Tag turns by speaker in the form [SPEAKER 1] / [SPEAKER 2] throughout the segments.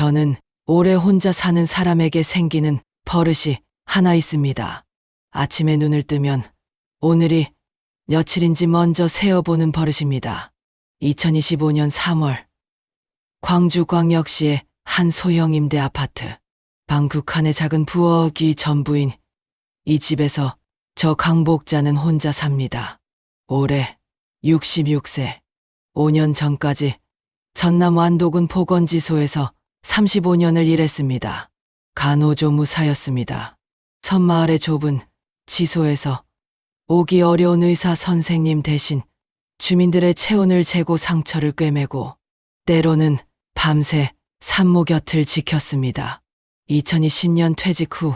[SPEAKER 1] 저는 오래 혼자 사는 사람에게 생기는 버릇이 하나 있습니다. 아침에 눈을 뜨면 오늘이 며칠인지 먼저 세어보는 버릇입니다. 2025년 3월 광주광역시의 한 소형 임대 아파트. 방 두 칸의 작은 부엌이 전부인 이 집에서 저 강복자는 혼자 삽니다. 올해 66세. 5년 전까지 전남 완도군 보건지소에서 35년을 일했습니다. 간호조무사였습니다. 섬마을의 좁은 지소에서 오기 어려운 의사 선생님 대신 주민들의 체온을 재고 상처를 꿰매고 때로는 밤새 산모 곁을 지켰습니다. 2020년 퇴직 후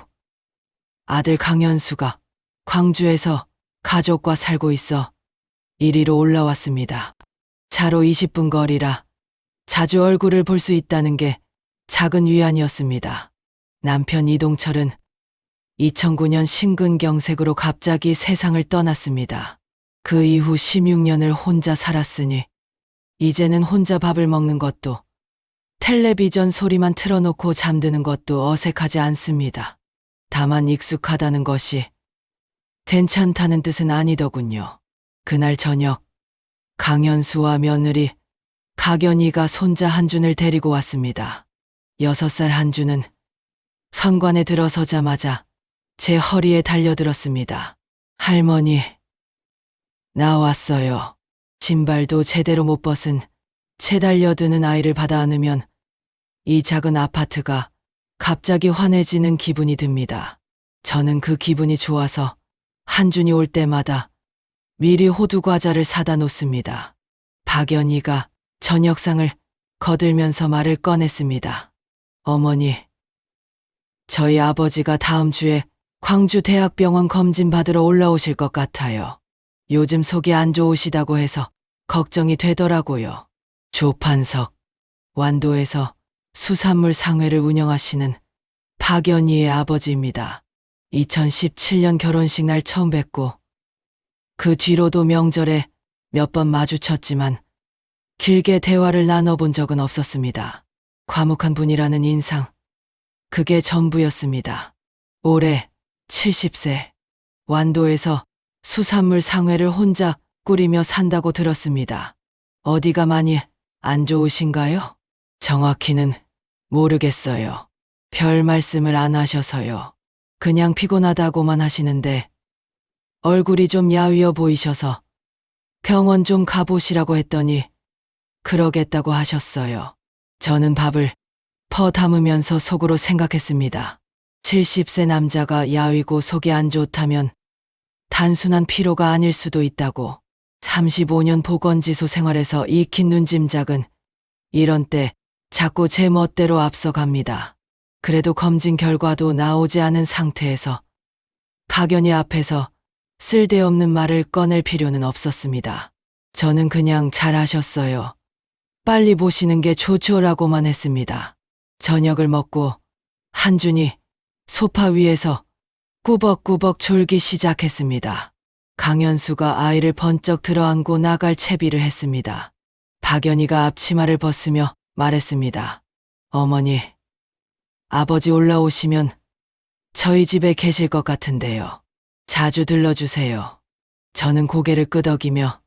[SPEAKER 1] 아들 강현수가 광주에서 가족과 살고 있어 이리로 올라왔습니다. 차로 20분 거리라 자주 얼굴을 볼 수 있다는 게 작은 위안이었습니다. 남편 이동철은 2009년 심근경색으로 갑자기 세상을 떠났습니다. 그 이후 16년을 혼자 살았으니 이제는 혼자 밥을 먹는 것도 텔레비전 소리만 틀어놓고 잠드는 것도 어색하지 않습니다. 다만 익숙하다는 것이 괜찮다는 뜻은 아니더군요. 그날 저녁 강현수와 며느리 가견이가 손자 한준을 데리고 왔습니다. 6살 한준은 선관에 들어서자마자 제 허리에 달려들었습니다. 할머니, 나왔어요. 신발도 제대로 못 벗은 채 달려드는 아이를 받아 안으면 이 작은 아파트가 갑자기 환해지는 기분이 듭니다. 저는 그 기분이 좋아서 한준이 올 때마다 미리 호두 과자를 사다 놓습니다. 박연희가 저녁상을 거들면서 말을 꺼냈습니다. 어머니, 저희 아버지가 다음 주에 광주대학병원 검진 받으러 올라오실 것 같아요. 요즘 속이 안 좋으시다고 해서 걱정이 되더라고요. 조판석, 완도에서 수산물 상회를 운영하시는 박연희의 아버지입니다. 2017년 결혼식 날 처음 뵙고 그 뒤로도 명절에 몇 번 마주쳤지만 길게 대화를 나눠본 적은 없었습니다. 과묵한 분이라는 인상, 그게 전부였습니다. 올해 70세, 완도에서 수산물 상회를 혼자 꾸리며 산다고 들었습니다. 어디가 많이 안 좋으신가요? 정확히는 모르겠어요. 별 말씀을 안 하셔서요. 그냥 피곤하다고만 하시는데 얼굴이 좀 야위어 보이셔서 병원 좀 가보시라고 했더니 그러겠다고 하셨어요. 저는 밥을 퍼 담으면서 속으로 생각했습니다. 70세 남자가 야위고 속이 안 좋다면 단순한 피로가 아닐 수도 있다고. 35년 보건지소 생활에서 익힌 눈짐작은 이런 때 자꾸 제 멋대로 앞서갑니다. 그래도 검진 결과도 나오지 않은 상태에서 가견이 앞에서 쓸데없는 말을 꺼낼 필요는 없었습니다. 저는 그냥 잘하셨어요. 빨리 보시는 게 좋죠라고만 했습니다. 저녁을 먹고 한준이 소파 위에서 꾸벅꾸벅 졸기 시작했습니다. 강현수가 아이를 번쩍 들어안고 나갈 채비를 했습니다. 박연희가 앞치마를 벗으며 말했습니다. 어머니, 아버지 올라오시면 저희 집에 계실 것 같은데요. 자주 들러주세요. 저는 고개를 끄덕이며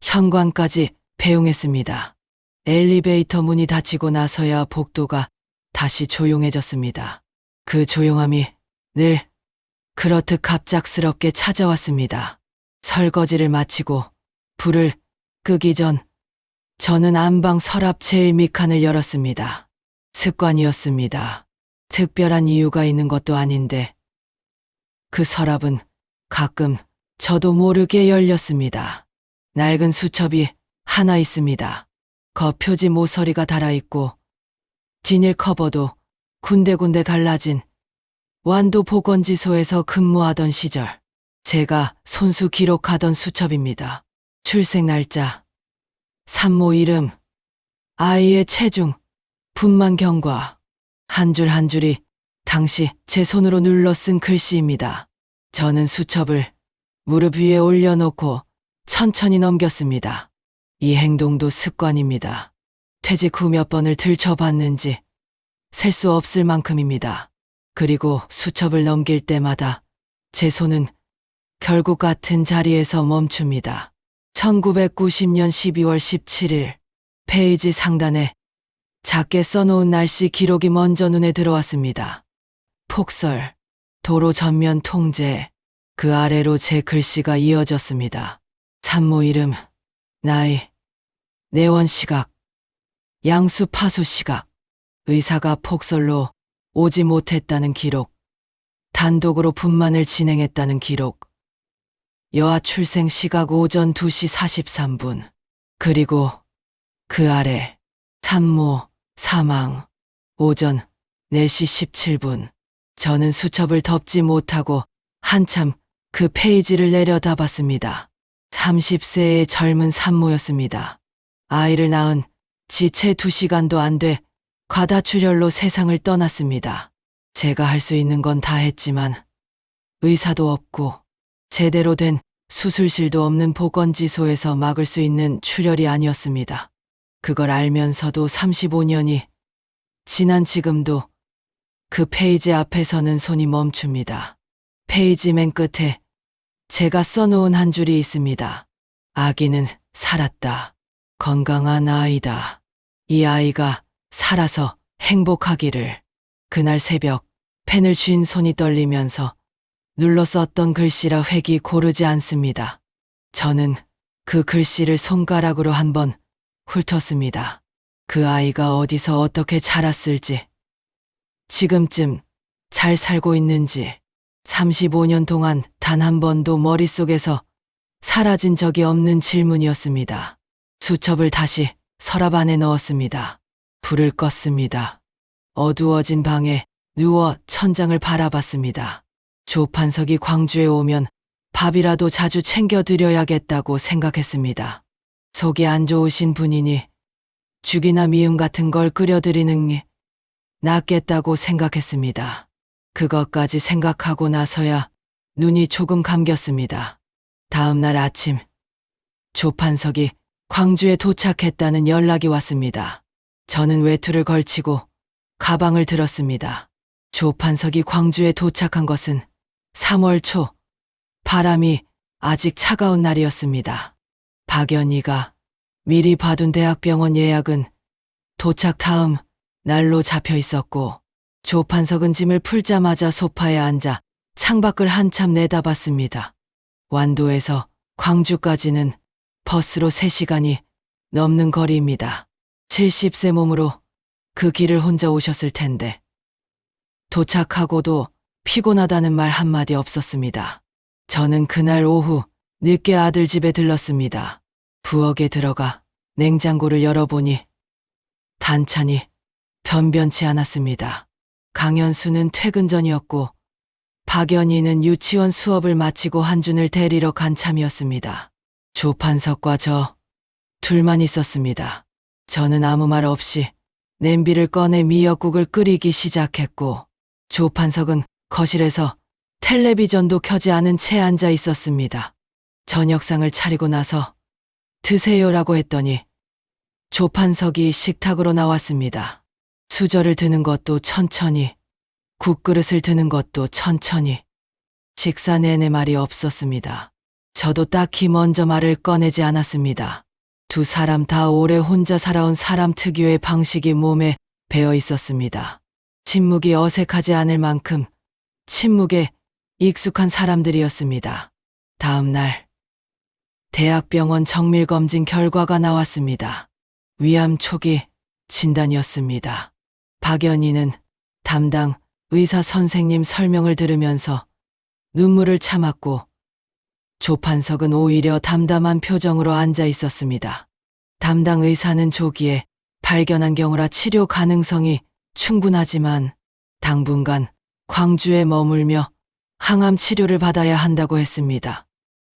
[SPEAKER 1] 현관까지 배웅했습니다. 엘리베이터 문이 닫히고 나서야 복도가 다시 조용해졌습니다. 그 조용함이 늘 그렇듯 갑작스럽게 찾아왔습니다. 설거지를 마치고 불을 끄기 전 저는 안방 서랍 제일 밑칸을 열었습니다. 습관이었습니다. 특별한 이유가 있는 것도 아닌데 그 서랍은 가끔 저도 모르게 열렸습니다. 낡은 수첩이 하나 있습니다. 겉표지 모서리가 달아있고 비닐 커버도 군데군데 갈라진 완도 보건지소에서 근무하던 시절 제가 손수 기록하던 수첩입니다. 출생 날짜, 산모 이름, 아이의 체중, 분만 경과, 한 줄 한 줄이 당시 제 손으로 눌러 쓴 글씨입니다. 저는 수첩을 무릎 위에 올려놓고 천천히 넘겼습니다. 이 행동도 습관입니다. 퇴직 후 몇 번을 들춰봤는지 셀 수 없을 만큼입니다. 그리고 수첩을 넘길 때마다 제 손은 결국 같은 자리에서 멈춥니다. 1990년 12월 17일 페이지 상단에 작게 써놓은 날씨 기록이 먼저 눈에 들어왔습니다. 폭설, 도로 전면 통제, 그 아래로 제 글씨가 이어졌습니다. 산모 이름, 나이, 내원 시각, 양수 파수 시각, 의사가 폭설로 오지 못했다는 기록, 단독으로 분만을 진행했다는 기록, 여아 출생 시각 오전 2시 43분, 그리고 그 아래 산모 사망 오전 4시 17분. 저는 수첩을 덮지 못하고 한참 그 페이지를 내려다봤습니다. 30세의 젊은 산모였습니다. 아이를 낳은 지 채 2시간도 안 돼 과다출혈로 세상을 떠났습니다. 제가 할 수 있는 건 다 했지만 의사도 없고 제대로 된 수술실도 없는 보건지소에서 막을 수 있는 출혈이 아니었습니다. 그걸 알면서도 35년이 지난 지금도 그 페이지 앞에 서는 손이 멈춥니다. 페이지 맨 끝에 제가 써놓은 한 줄이 있습니다. 아기는 살았다. 건강한 아이다. 이 아이가 살아서 행복하기를. 그날 새벽 펜을 쥔 손이 떨리면서 눌러 썼던 글씨라 획이 고르지 않습니다. 저는 그 글씨를 손가락으로 한번 훑었습니다. 그 아이가 어디서 어떻게 자랐을지, 지금쯤 잘 살고 있는지, 35년 동안 단 한 번도 머릿속에서 사라진 적이 없는 질문이었습니다. 수첩을 다시 서랍 안에 넣었습니다. 불을 껐습니다. 어두워진 방에 누워 천장을 바라봤습니다. 조판석이 광주에 오면 밥이라도 자주 챙겨드려야겠다고 생각했습니다. 속이 안 좋으신 분이니 죽이나 미음 같은 걸 끓여드리는 게 낫겠다고 생각했습니다. 그것까지 생각하고 나서야 눈이 조금 감겼습니다. 다음 날 아침 조판석이 광주에 도착했다는 연락이 왔습니다. 저는 외투를 걸치고 가방을 들었습니다. 조판석이 광주에 도착한 것은 3월 초, 바람이 아직 차가운 날이었습니다. 박연희가 미리 받은 대학병원 예약은 도착 다음 날로 잡혀 있었고, 조판석은 짐을 풀자마자 소파에 앉아 창밖을 한참 내다봤습니다. 완도에서 광주까지는 버스로 3시간이 넘는 거리입니다. 70세 몸으로 그 길을 혼자 오셨을 텐데 도착하고도 피곤하다는 말 한마디 없었습니다. 저는 그날 오후 늦게 아들 집에 들렀습니다. 부엌에 들어가 냉장고를 열어보니 단찬이 변변치 않았습니다. 강현수는 퇴근 전이었고 박연희는 유치원 수업을 마치고 한준을 데리러 간 참이었습니다. 조판석과 저 둘만 있었습니다. 저는 아무 말 없이 냄비를 꺼내 미역국을 끓이기 시작했고, 조판석은 거실에서 텔레비전도 켜지 않은 채 앉아 있었습니다. 저녁상을 차리고 나서 드세요라고 했더니 조판석이 식탁으로 나왔습니다. 수저를 드는 것도 천천히, 국그릇을 드는 것도 천천히. 식사 내내 말이 없었습니다. 저도 딱히 먼저 말을 꺼내지 않았습니다. 두 사람 다 오래 혼자 살아온 사람 특유의 방식이 몸에 배어 있었습니다. 침묵이 어색하지 않을 만큼 침묵에 익숙한 사람들이었습니다. 다음 날 대학병원 정밀검진 결과가 나왔습니다. 위암 초기 진단이었습니다. 박연희는 담당 의사 선생님 설명을 들으면서 눈물을 참았고, 조판석은 오히려 담담한 표정으로 앉아 있었습니다. 담당 의사는 조기에 발견한 경우라 치료 가능성이 충분하지만 당분간 광주에 머물며 항암 치료를 받아야 한다고 했습니다.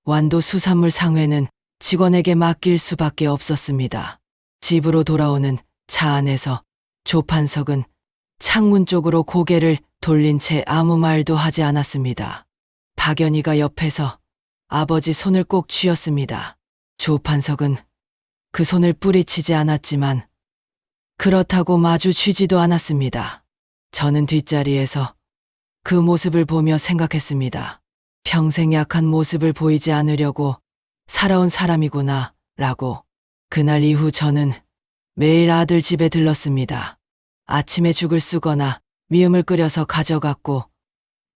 [SPEAKER 1] 완도 수산물 상회는 직원에게 맡길 수밖에 없었습니다. 집으로 돌아오는 차 안에서 조판석은 창문 쪽으로 고개를 돌린 채 아무 말도 하지 않았습니다. 박연희가 옆에서 아버지 손을 꼭 쥐었습니다. 조판석은 그 손을 뿌리치지 않았지만 그렇다고 마주 쥐지도 않았습니다. 저는 뒷자리에서 그 모습을 보며 생각했습니다. 평생 약한 모습을 보이지 않으려고 살아온 사람이구나, 라고. 그날 이후 저는 매일 아들 집에 들렀습니다. 아침에 죽을 쓰거나 미음을 끓여서 가져갔고,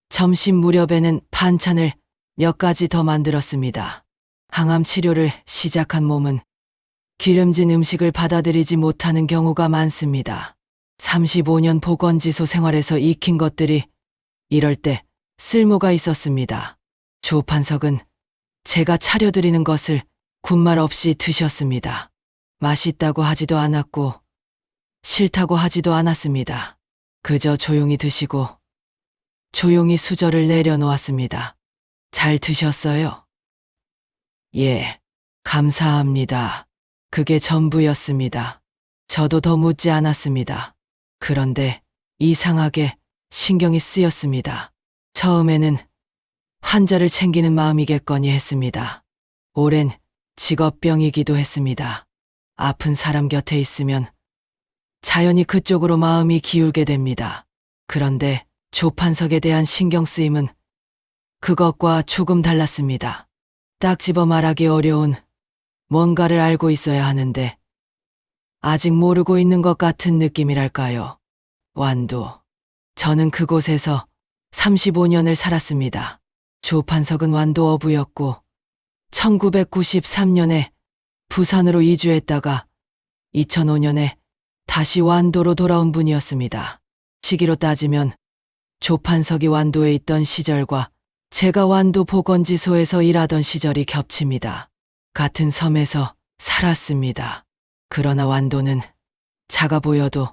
[SPEAKER 1] 점심 무렵에는 반찬을 몇 가지 더 만들었습니다. 항암 치료를 시작한 몸은 기름진 음식을 받아들이지 못하는 경우가 많습니다. 35년 보건지소 생활에서 익힌 것들이 이럴 때 쓸모가 있었습니다. 조 판석은 제가 차려드리는 것을 군말 없이 드셨습니다. 맛있다고 하지도 않았고 싫다고 하지도 않았습니다. 그저 조용히 드시고 조용히 수저를 내려놓았습니다. 잘 드셨어요? 예, 감사합니다. 그게 전부였습니다. 저도 더 묻지 않았습니다. 그런데 이상하게 신경이 쓰였습니다. 처음에는 환자를 챙기는 마음이겠거니 했습니다. 오랜 직업병이기도 했습니다. 아픈 사람 곁에 있으면 자연히 그쪽으로 마음이 기울게 됩니다. 그런데 조판석에 대한 신경 쓰임은 그것과 조금 달랐습니다. 딱 집어 말하기 어려운 뭔가를 알고 있어야 하는데 아직 모르고 있는 것 같은 느낌이랄까요. 완도. 저는 그곳에서 35년을 살았습니다. 조판석은 완도 어부였고 1993년에 부산으로 이주했다가 2005년에 다시 완도로 돌아온 분이었습니다. 시기로 따지면 조판석이 완도에 있던 시절과 제가 완도 보건지소에서 일하던 시절이 겹칩니다. 같은 섬에서 살았습니다. 그러나 완도는 작아 보여도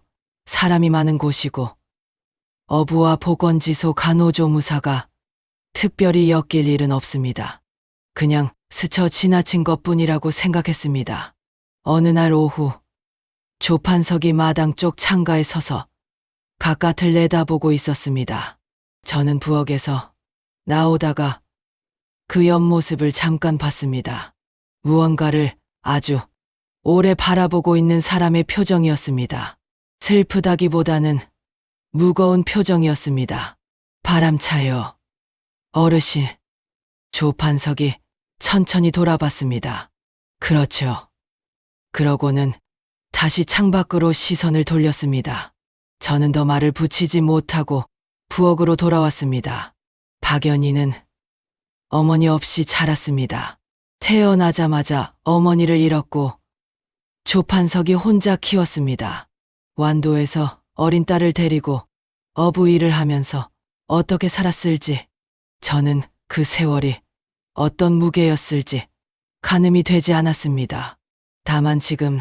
[SPEAKER 1] 사람이 많은 곳이고 어부와 보건지소 간호조무사가 특별히 엮일 일은 없습니다. 그냥 스쳐 지나친 것뿐이라고 생각했습니다. 어느 날 오후 조판석이 마당 쪽 창가에 서서 바깥을 내다보고 있었습니다. 저는 부엌에서 나오다가 그 옆모습을 잠깐 봤습니다. 무언가를 아주 오래 바라보고 있는 사람의 표정이었습니다. 슬프다기보다는 무거운 표정이었습니다. 바람차요. 어르신. 조판석이 천천히 돌아봤습니다. 그렇죠. 그러고는 다시 창밖으로 시선을 돌렸습니다. 저는 더 말을 붙이지 못하고 부엌으로 돌아왔습니다. 박연희는 어머니 없이 자랐습니다. 태어나자마자 어머니를 잃었고 조판석이 혼자 키웠습니다. 완도에서 어린 딸을 데리고 어부 일을 하면서 어떻게 살았을지, 저는 그 세월이 어떤 무게였을지 가늠이 되지 않았습니다. 다만 지금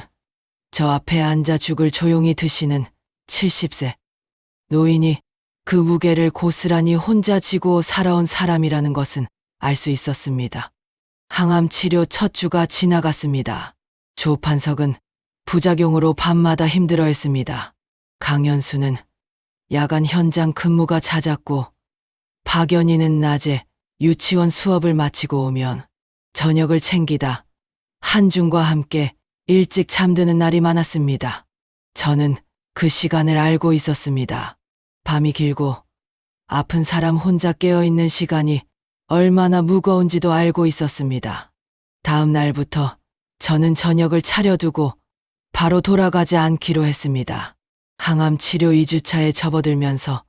[SPEAKER 1] 저 앞에 앉아 죽을 조용히 드시는 70세 노인이 그 무게를 고스란히 혼자 지고 살아온 사람이라는 것은 알 수 있었습니다. 항암 치료 첫 주가 지나갔습니다. 조판석은 부작용으로 밤마다 힘들어했습니다. 강현수는 야간 현장 근무가 잦았고 박연희는 낮에 유치원 수업을 마치고 오면 저녁을 챙기다 한중과 함께 일찍 잠드는 날이 많았습니다. 저는 그 시간을 알고 있었습니다. 밤이 길고 아픈 사람 혼자 깨어있는 시간이 얼마나 무거운지도 알고 있었습니다. 다음 날부터 저는 저녁을 차려두고 바로 돌아가지 않기로 했습니다. 항암 치료 2주차에 접어들면서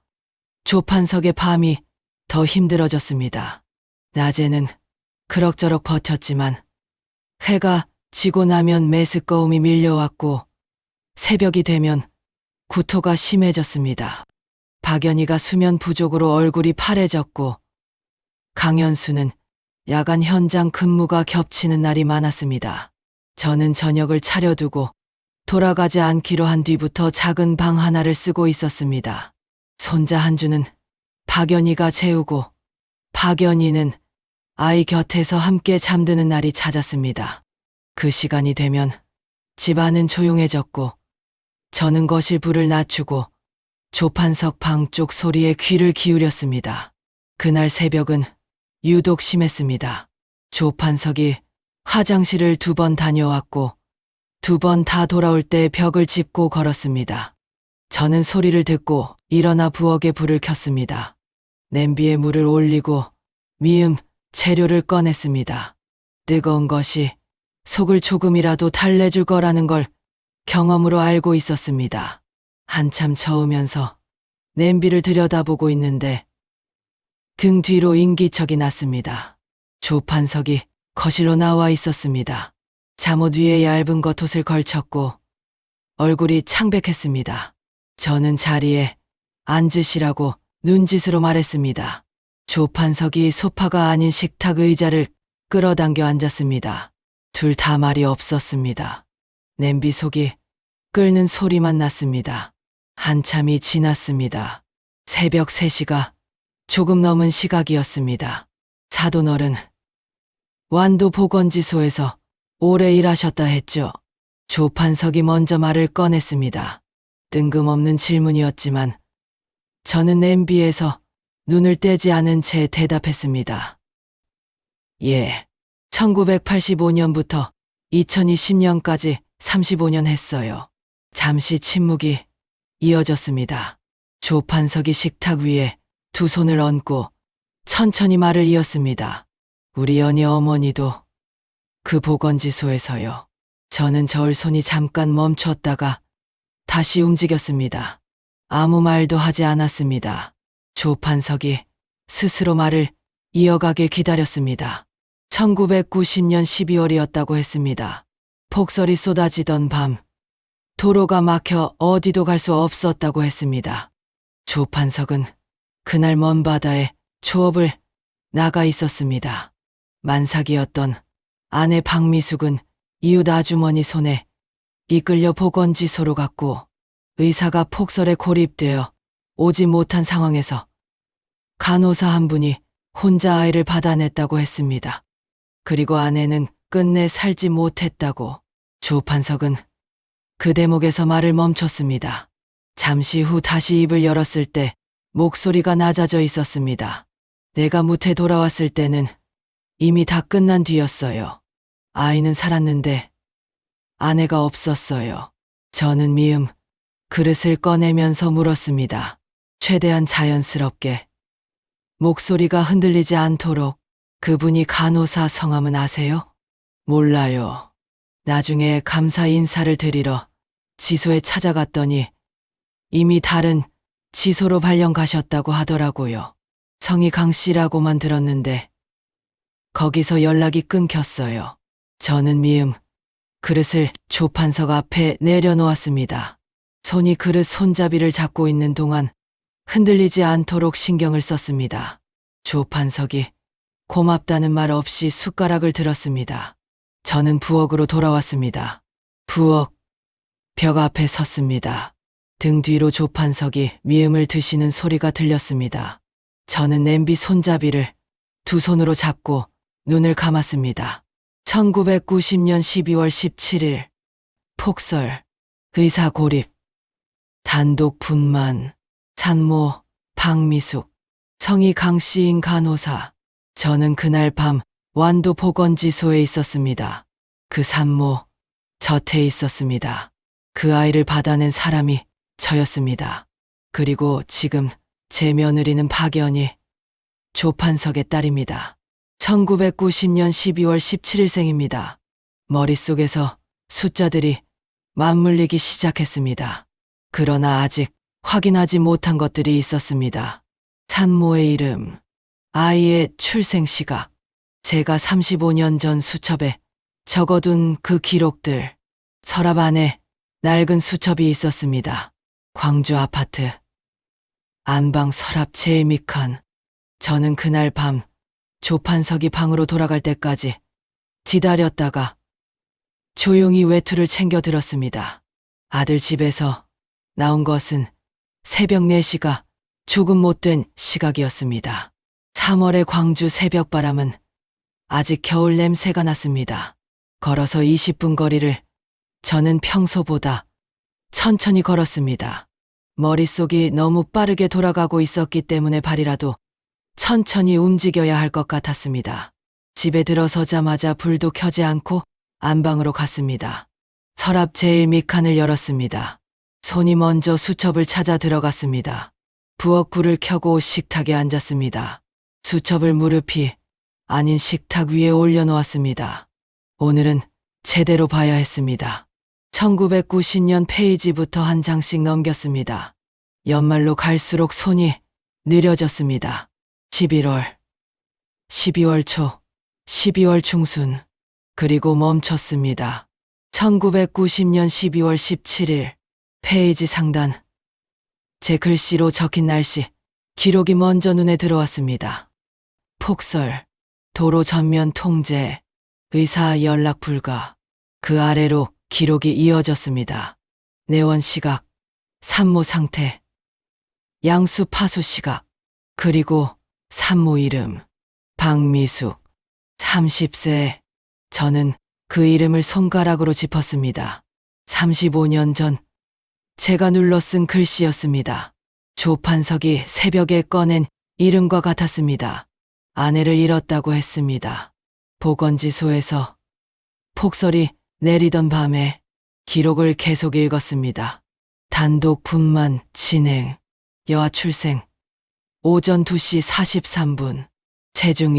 [SPEAKER 1] 조판석의 밤이 더 힘들어졌습니다. 낮에는 그럭저럭 버텼지만 해가 지고 나면 메스꺼움이 밀려왔고 새벽이 되면 구토가 심해졌습니다. 박연희가 수면 부족으로 얼굴이 파래졌고 강현수는 야간 현장 근무가 겹치는 날이 많았습니다. 저는 저녁을 차려두고 돌아가지 않기로 한 뒤부터 작은 방 하나를 쓰고 있었습니다. 손자 한주는 박연희가 재우고 박연희는 아이 곁에서 함께 잠드는 날이 잦았습니다. 그 시간이 되면 집안은 조용해졌고 저는 거실 불을 낮추고 조판석 방 쪽 소리에 귀를 기울였습니다. 그날 새벽은 유독 심했습니다. 조판석이 화장실을 2번 다녀왔고 2번 다 돌아올 때 벽을 짚고 걸었습니다. 저는 소리를 듣고 일어나 부엌에 불을 켰습니다. 냄비에 물을 올리고 미음 재료를 꺼냈습니다. 뜨거운 것이 속을 조금이라도 달래줄 거라는 걸 경험으로 알고 있었습니다. 한참 저으면서 냄비를 들여다보고 있는데 등 뒤로 인기척이 났습니다. 조판석이 거실로 나와 있었습니다. 잠옷 위에 얇은 겉옷을 걸쳤고 얼굴이 창백했습니다. 저는 자리에 앉으시라고 눈짓으로 말했습니다. 조판석이 소파가 아닌 식탁 의자를 끌어당겨 앉았습니다. 둘 다 말이 없었습니다. 냄비 속이 끓는 소리만 났습니다. 한참이 지났습니다. 새벽 3시가 조금 넘은 시각이었습니다. 사돈어른, 완도 보건지소에서 오래 일하셨다 했죠. 조판석이 먼저 말을 꺼냈습니다. 뜬금없는 질문이었지만 저는 냄비에서 눈을 떼지 않은 채 대답했습니다. 예, 1985년부터 2020년까지 35년 했어요. 잠시 침묵이 이어졌습니다. 조판석이 식탁 위에 두 손을 얹고 천천히 말을 이었습니다. 우리 연희 어머니도 그 보건지소에서요. 저는 저을 손이 잠깐 멈췄다가 다시 움직였습니다. 아무 말도 하지 않았습니다. 조판석이 스스로 말을 이어가길 기다렸습니다. 1990년 12월이었다고 했습니다. 폭설이 쏟아지던 밤, 도로가 막혀 어디도 갈 수 없었다고 했습니다. 조판석은 그날 먼 바다에 초업을 나가 있었습니다. 만삭이었던 아내 박미숙은 이웃 아주머니 손에 이끌려 보건지소로 갔고 의사가 폭설에 고립되어 오지 못한 상황에서 간호사 한 분이 혼자 아이를 받아냈다고 했습니다. 그리고 아내는 끝내 살지 못했다고. 조판석은 그 대목에서 말을 멈췄습니다. 잠시 후 다시 입을 열었을 때 목소리가 낮아져 있었습니다. 내가 무태 돌아왔을 때는 이미 다 끝난 뒤였어요. 아이는 살았는데 아내가 없었어요. 저는 미음 그릇을 꺼내면서 물었습니다. 최대한 자연스럽게. 목소리가 흔들리지 않도록. 그분이 간호사 성함은 아세요? 몰라요. 나중에 감사 인사를 드리러 지소에 찾아갔더니 이미 다른 지소로 발령 가셨다고 하더라고요. 성이 강 씨라고만 들었는데 거기서 연락이 끊겼어요. 저는 미음 그릇을 조판석 앞에 내려놓았습니다. 손이 그릇 손잡이를 잡고 있는 동안 흔들리지 않도록 신경을 썼습니다. 조판석이 고맙다는 말 없이 숟가락을 들었습니다. 저는 부엌으로 돌아왔습니다. 부엌 벽 앞에 섰습니다. 등 뒤로 조판석이 미음을 드시는 소리가 들렸습니다. 저는 냄비 손잡이를 두 손으로 잡고 눈을 감았습니다. 1990년 12월 17일 폭설, 의사 고립, 단독 분만, 산모 박미숙, 성이 강 씨인 간호사. 저는 그날 밤 완도 보건지소에 있었습니다. 그 산모 곁에 있었습니다. 그 아이를 받아낸 사람이 저였습니다. 그리고 지금 제 며느리는 박연희, 조판석의 딸입니다. 1990년 12월 17일생입니다. 머릿속에서 숫자들이 맞물리기 시작했습니다. 그러나 아직 확인하지 못한 것들이 있었습니다. 산모의 이름, 아이의 출생 시각, 제가 35년 전 수첩에 적어둔 그 기록들, 서랍 안에 낡은 수첩이 있었습니다. 광주 아파트, 안방 서랍 제일 밑칸. 저는 그날 밤 조판석이 방으로 돌아갈 때까지 기다렸다가 조용히 외투를 챙겨 들었습니다. 아들 집에서 나온 것은 새벽 4시가 조금 못된 시각이었습니다. 3월의 광주 새벽바람은 아직 겨울 냄새가 났습니다. 걸어서 20분 거리를 저는 평소보다 천천히 걸었습니다. 머릿속이 너무 빠르게 돌아가고 있었기 때문에 발이라도 천천히 움직여야 할 것 같았습니다. 집에 들어서자마자 불도 켜지 않고 안방으로 갔습니다. 서랍 제일 밑칸을 열었습니다. 손이 먼저 수첩을 찾아 들어갔습니다. 부엌불을 켜고 식탁에 앉았습니다. 수첩을 무릎이 아닌 식탁 위에 올려놓았습니다. 오늘은 제대로 봐야 했습니다. 1990년 페이지부터 한 장씩 넘겼습니다. 연말로 갈수록 손이 느려졌습니다. 11월, 12월 초, 12월 중순, 그리고 멈췄습니다. 1990년 12월 17일, 페이지 상단. 제 글씨로 적힌 날씨, 기록이 먼저 눈에 들어왔습니다. 폭설, 도로 전면 통제, 의사 연락 불가. 그 아래로 기록이 이어졌습니다. 내원 시각, 산모 상태, 양수 파수 시각, 그리고 산모 이름, 박미숙, 30세. 저는 그 이름을 손가락으로 짚었습니다. 35년 전 제가 눌러 쓴 글씨였습니다. 조판석이 새벽에 꺼낸 이름과 같았습니다. 아내를 잃었다고 했습니다. 보건지소에서 폭설이 내리던 밤에 기록을 계속 읽었습니다. 단독 분만 진행, 여아 출생, 오전 2시 43분, 체중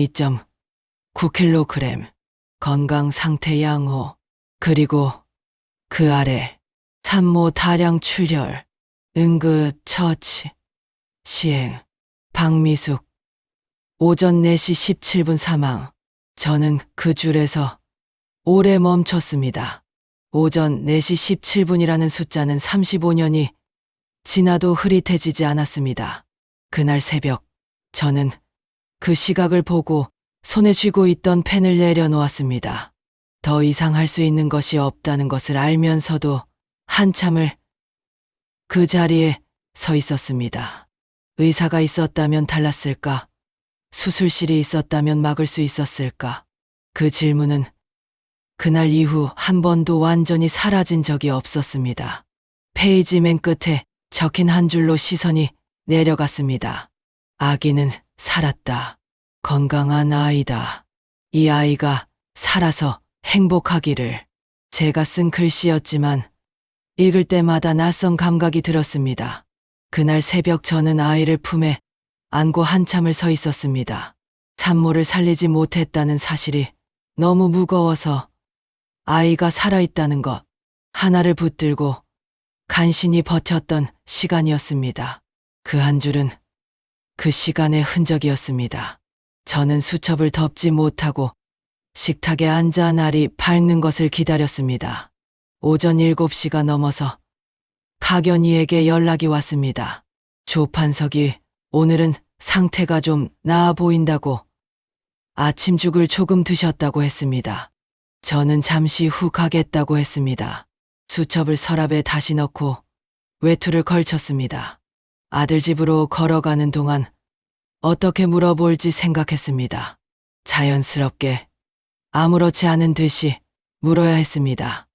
[SPEAKER 1] 2.9kg, 건강 상태 양호, 그리고 그 아래 산모 다량 출혈, 응급 처치, 시행, 박미숙, 오전 4시 17분 사망. 저는 그 줄에서 오래 멈췄습니다. 오전 4시 17분이라는 숫자는 35년이 지나도 흐릿해지지 않았습니다. 그날 새벽, 저는 그 시각을 보고 손에 쥐고 있던 펜을 내려놓았습니다. 더 이상 할 수 있는 것이 없다는 것을 알면서도 한참을 그 자리에 서 있었습니다. 의사가 있었다면 달랐을까? 수술실이 있었다면 막을 수 있었을까? 그 질문은 그날 이후 한 번도 완전히 사라진 적이 없었습니다. 페이지 맨 끝에 적힌 한 줄로 시선이 내려갔습니다. 아기는 살았다. 건강한 아이다. 이 아이가 살아서 행복하기를. 제가 쓴 글씨였지만 읽을 때마다 낯선 감각이 들었습니다. 그날 새벽 저는 아이를 품에 안고 한참을 서 있었습니다. 산모를 살리지 못했다는 사실이 너무 무거워서 아이가 살아있다는 것 하나를 붙들고 간신히 버텼던 시간이었습니다. 그 한 줄은 그 시간의 흔적이었습니다. 저는 수첩을 덮지 못하고 식탁에 앉아 날이 밝는 것을 기다렸습니다. 오전 7시가 넘어서 박연희에게 연락이 왔습니다. 조판석이 오늘은 상태가 좀 나아 보인다고 아침죽을 조금 드셨다고 했습니다. 저는 잠시 후 가겠다고 했습니다. 수첩을 서랍에 다시 넣고 외투를 걸쳤습니다. 아들 집으로 걸어가는 동안 어떻게 물어볼지 생각했습니다. 자연스럽게 아무렇지 않은 듯이 물어야 했습니다.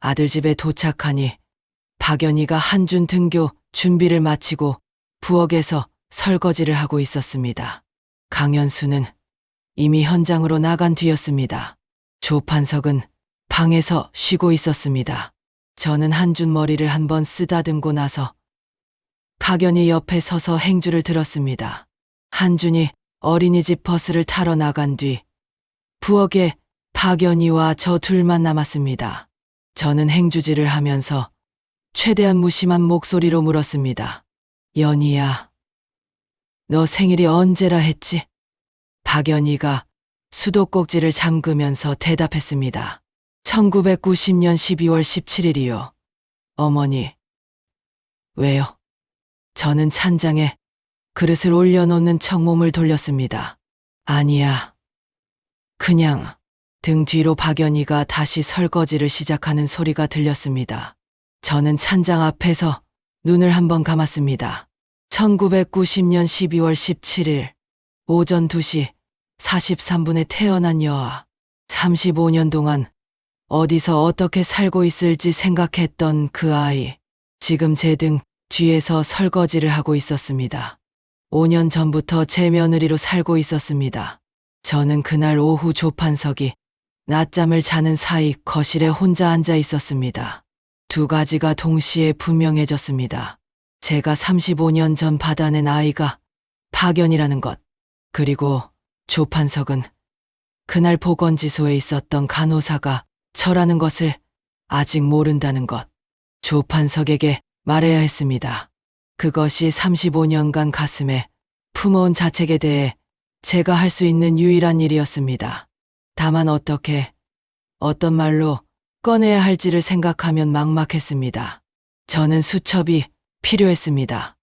[SPEAKER 1] 아들 집에 도착하니 박연희가 한준 등교 준비를 마치고 부엌에서 설거지를 하고 있었습니다. 강현수는 이미 현장으로 나간 뒤였습니다. 조판석은 방에서 쉬고 있었습니다. 저는 한준 머리를 한번 쓰다듬고 나서 박연희 옆에 서서 행주를 들었습니다. 한준이 어린이집 버스를 타러 나간 뒤 부엌에 박연희와 저 둘만 남았습니다. 저는 행주질을 하면서 최대한 무심한 목소리로 물었습니다. 연희야, 너 생일이 언제라 했지? 박연희가 수도꼭지를 잠그면서 대답했습니다. 1990년 12월 17일이요. 어머니. 왜요? 저는 찬장에 그릇을 올려놓는 척 몸을 돌렸습니다. 아니야. 그냥. 등 뒤로 박연희가 다시 설거지를 시작하는 소리가 들렸습니다. 저는 찬장 앞에서 눈을 한번 감았습니다. 1990년 12월 17일 오전 2시 43분에 태어난 여아. 35년 동안 어디서 어떻게 살고 있을지 생각했던 그 아이. 지금 제 등 뒤에서 설거지를 하고 있었습니다. 5년 전부터 제 며느리로 살고 있었습니다. 저는 그날 오후 조판석이 낮잠을 자는 사이 거실에 혼자 앉아 있었습니다. 두 가지가 동시에 분명해졌습니다. 제가 35년 전 받아낸 아이가 박연이라는 것, 그리고 조판석은 그날 보건지소에 있었던 간호사가 저라는 것을 아직 모른다는 것. 조판석에게 말해야 했습니다. 그것이 35년간 가슴에 품어온 자책에 대해 제가 할 수 있는 유일한 일이었습니다. 다만 어떻게, 어떤 말로 꺼내야 할지를 생각하면 막막했습니다. 저는 수첩이 필요했습니다.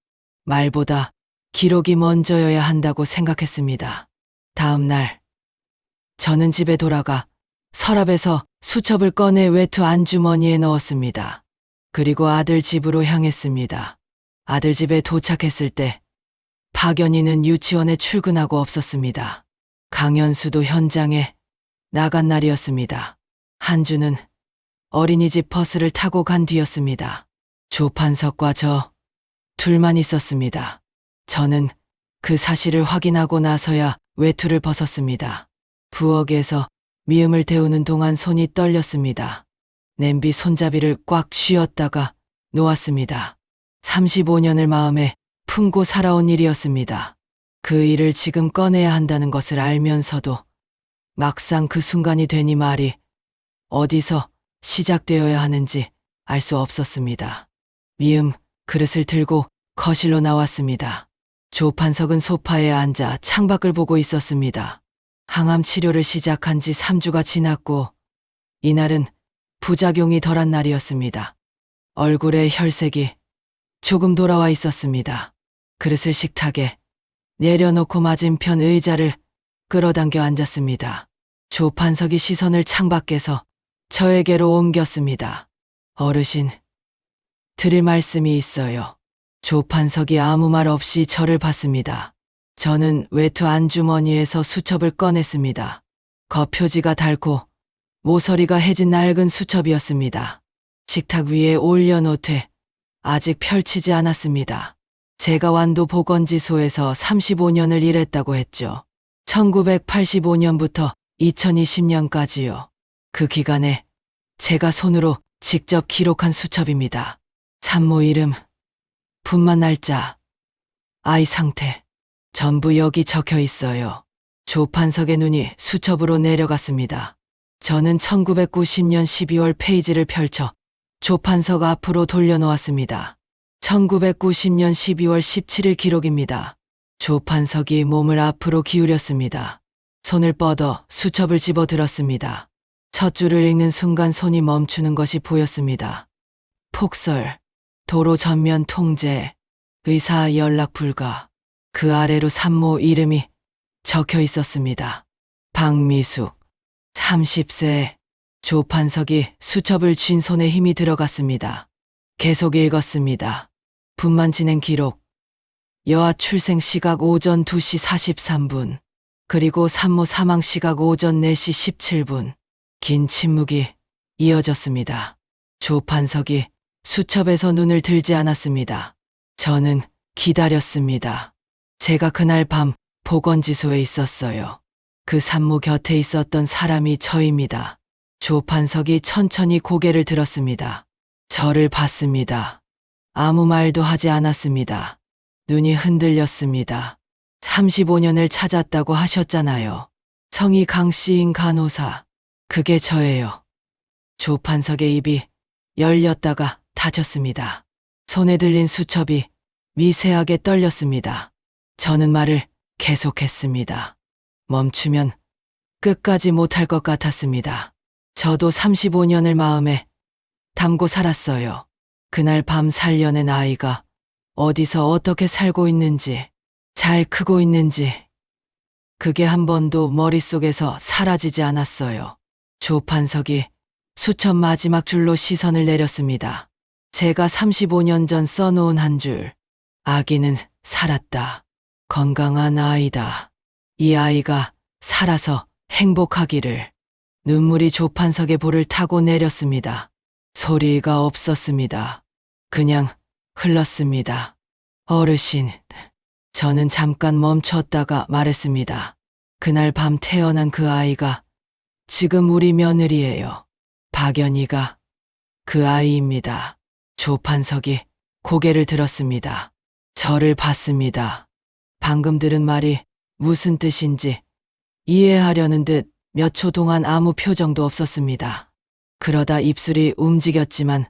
[SPEAKER 1] 말보다 기록이 먼저여야 한다고 생각했습니다. 다음 날, 저는 집에 돌아가 서랍에서 수첩을 꺼내 외투 안주머니에 넣었습니다. 그리고 아들 집으로 향했습니다. 아들 집에 도착했을 때 박연희는 유치원에 출근하고 없었습니다. 강현수도 현장에 나간 날이었습니다. 한주는 어린이집 버스를 타고 간 뒤였습니다. 조판석과 저 둘만 있었습니다. 저는 그 사실을 확인하고 나서야 외투를 벗었습니다. 부엌에서 미음을 데우는 동안 손이 떨렸습니다. 냄비 손잡이를 꽉 쥐었다가 놓았습니다. 35년을 마음에 품고 살아온 일이었습니다. 그 일을 지금 꺼내야 한다는 것을 알면서도 막상 그 순간이 되니 말이 어디서 시작되어야 하는지 알 수 없었습니다. 미음 그릇을 들고 거실로 나왔습니다. 조판석은 소파에 앉아 창밖을 보고 있었습니다. 항암 치료를 시작한 지 3주가 지났고 이날은 부작용이 덜한 날이었습니다. 얼굴에 혈색이 조금 돌아와 있었습니다. 그릇을 식탁에 내려놓고 맞은편 의자를 끌어당겨 앉았습니다. 조판석이 시선을 창밖에서 저에게로 옮겼습니다. 어르신, 드릴 말씀이 있어요. 조판석이 아무 말 없이 저를 봤습니다. 저는 외투 안주머니에서 수첩을 꺼냈습니다. 겉표지가 닳고 모서리가 해진 낡은 수첩이었습니다. 식탁 위에 올려놓되 아직 펼치지 않았습니다. 제가 완도 보건지소에서 35년을 일했다고 했죠. 1985년부터 2020년까지요. 그 기간에 제가 손으로 직접 기록한 수첩입니다. 산모 이름, 분만 날짜, 아이 상태, 전부 여기 적혀 있어요. 조판석의 눈이 수첩으로 내려갔습니다. 저는 1990년 12월 페이지를 펼쳐 조판석 앞으로 돌려놓았습니다. 1990년 12월 17일 기록입니다. 조판석이 몸을 앞으로 기울였습니다. 손을 뻗어 수첩을 집어들었습니다. 첫 줄을 읽는 순간 손이 멈추는 것이 보였습니다. 폭설, 도로 전면 통제, 의사 연락 불가. 그 아래로 산모 이름이 적혀 있었습니다. 박미숙, 30세. 조판석이 수첩을 쥔 손에 힘이 들어갔습니다. 계속 읽었습니다. 분만 진행 기록. 여아 출생 시각 오전 2시 43분. 그리고 산모 사망 시각 오전 4시 17분. 긴 침묵이 이어졌습니다. 조판석이 수첩에서 눈을 들지 않았습니다. 저는 기다렸습니다. 제가 그날 밤 보건지소에 있었어요. 그 산모 곁에 있었던 사람이 저입니다. 조판석이 천천히 고개를 들었습니다. 저를 봤습니다. 아무 말도 하지 않았습니다. 눈이 흔들렸습니다. 35년을 찾았다고 하셨잖아요. 성이 강씨인 간호사. 그게 저예요. 조판석의 입이 열렸다가 닫혔습니다. 손에 들린 수첩이 미세하게 떨렸습니다. 저는 말을 계속했습니다. 멈추면 끝까지 못할 것 같았습니다. 저도 35년을 마음에 담고 살았어요. 그날 밤 살려낸 아이가 어디서 어떻게 살고 있는지, 잘 크고 있는지, 그게 한 번도 머릿속에서 사라지지 않았어요. 조판석이 수첩 마지막 줄로 시선을 내렸습니다. 제가 35년 전 써놓은 한 줄. 아기는 살았다. 건강한 아이다. 이 아이가 살아서 행복하기를. 눈물이 조판석의 볼을 타고 내렸습니다. 소리가 없었습니다. 그냥 흘렀습니다. 어르신, 저는 잠깐 멈췄다가 말했습니다. 그날 밤 태어난 그 아이가 지금 우리 며느리예요. 박연희가 그 아이입니다. 조판석이 고개를 들었습니다. 저를 봤습니다. 방금 들은 말이 무슨 뜻인지 이해하려는 듯 몇 초 동안 아무 표정도 없었습니다. 그러다 입술이 움직였지만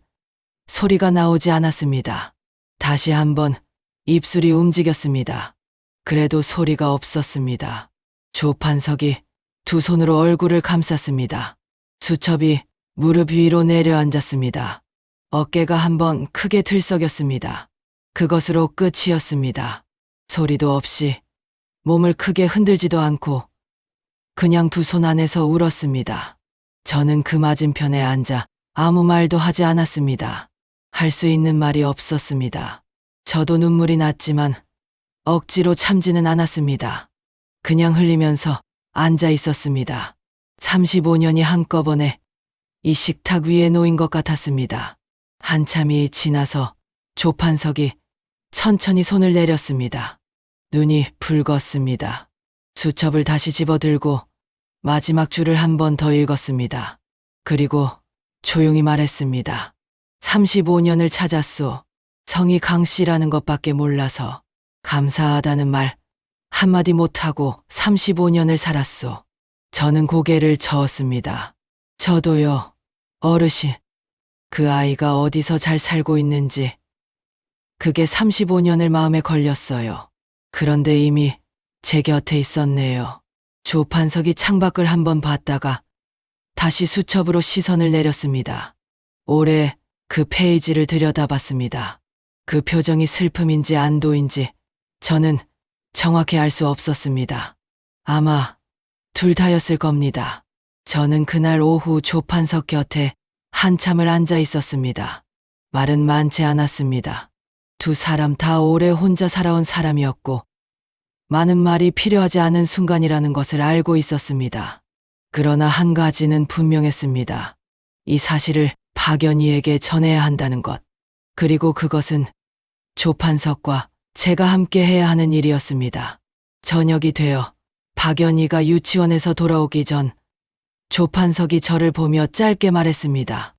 [SPEAKER 1] 소리가 나오지 않았습니다. 다시 한번 입술이 움직였습니다. 그래도 소리가 없었습니다. 조판석이 두 손으로 얼굴을 감쌌습니다. 수첩이 무릎 위로 내려앉았습니다. 어깨가 한번 크게 들썩였습니다. 그것으로 끝이었습니다. 소리도 없이 몸을 크게 흔들지도 않고 그냥 두 손 안에서 울었습니다. 저는 그 맞은편에 앉아 아무 말도 하지 않았습니다. 할 수 있는 말이 없었습니다. 저도 눈물이 났지만 억지로 참지는 않았습니다. 그냥 흘리면서 앉아 있었습니다. 35년이 한꺼번에 이 식탁 위에 놓인 것 같았습니다. 한참이 지나서 조판석이 천천히 손을 내렸습니다. 눈이 붉었습니다. 수첩을 다시 집어들고 마지막 줄을 한 번 더 읽었습니다. 그리고 조용히 말했습니다. 35년을 찾았소. 성이 강 씨라는 것밖에 몰라서 감사하다는 말 한마디 못하고 35년을 살았소. 저는 고개를 저었습니다. 저도요, 어르신. 그 아이가 어디서 잘 살고 있는지 그게 35년을 마음에 걸렸어요. 그런데 이미 제 곁에 있었네요. 조판석이 창밖을 한번 봤다가 다시 수첩으로 시선을 내렸습니다. 오래 그 페이지를 들여다봤습니다. 그 표정이 슬픔인지 안도인지 저는 정확히 알 수 없었습니다. 아마 둘 다였을 겁니다. 저는 그날 오후 조판석 곁에 한참을 앉아 있었습니다. 말은 많지 않았습니다. 두 사람 다 오래 혼자 살아온 사람이었고 많은 말이 필요하지 않은 순간이라는 것을 알고 있었습니다. 그러나 한 가지는 분명했습니다. 이 사실을 박연희에게 전해야 한다는 것. 그리고 그것은 조판석과 제가 함께 해야 하는 일이었습니다. 저녁이 되어 박연희가 유치원에서 돌아오기 전 조판석이 저를 보며 짧게 말했습니다.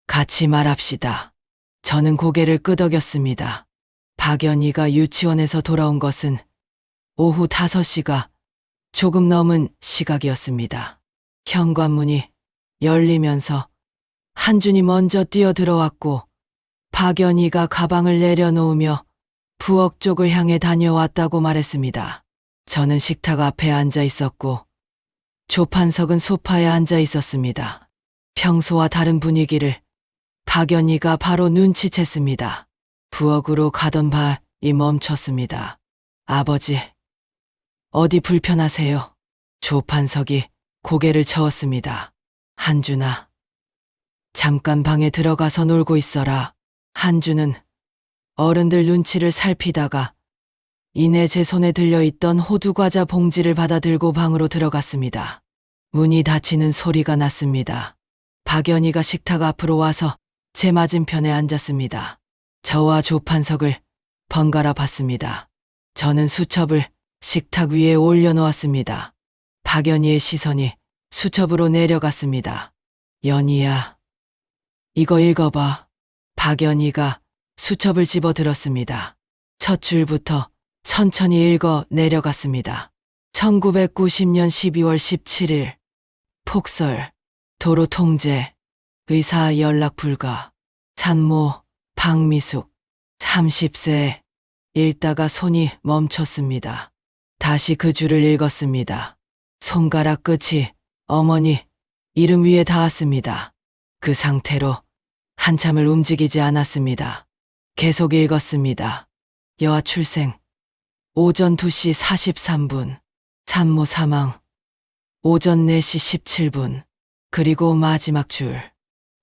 [SPEAKER 1] 같이 말합시다. 저는 고개를 끄덕였습니다. 박연희가 유치원에서 돌아온 것은 오후 5시가 조금 넘은 시각이었습니다. 현관문이 열리면서 한준이 먼저 뛰어들어왔고 박연희가 가방을 내려놓으며 부엌 쪽을 향해 다녀왔다고 말했습니다. 저는 식탁 앞에 앉아 있었고 조판석은 소파에 앉아 있었습니다. 평소와 다른 분위기를 박연희가 바로 눈치챘습니다. 부엌으로 가던 발이 멈췄습니다. 아버지, 어디 불편하세요? 조판석이 고개를 저었습니다. 한준아, 잠깐 방에 들어가서 놀고 있어라. 한준은 어른들 눈치를 살피다가 이내 제 손에 들려있던 호두과자 봉지를 받아 들고 방으로 들어갔습니다. 문이 닫히는 소리가 났습니다. 박연희가 식탁 앞으로 와서 제 맞은편에 앉았습니다. 저와 조판석을 번갈아 봤습니다. 저는 수첩을 식탁 위에 올려놓았습니다. 박연희의 시선이 수첩으로 내려갔습니다. 연희야, 이거 읽어봐. 박연희가 수첩을 집어들었습니다. 첫 줄부터 천천히 읽어 내려갔습니다. 1990년 12월 17일 폭설, 도로 통제, 의사 연락 불가, 산모 박미숙 30세. 읽다가 손이 멈췄습니다. 다시 그 줄을 읽었습니다. 손가락 끝이 어머니 이름 위에 닿았습니다. 그 상태로 한참을 움직이지 않았습니다. 계속 읽었습니다. 여아 출생 오전 2시 43분, 산모 사망 오전 4시 17분, 그리고 마지막 줄.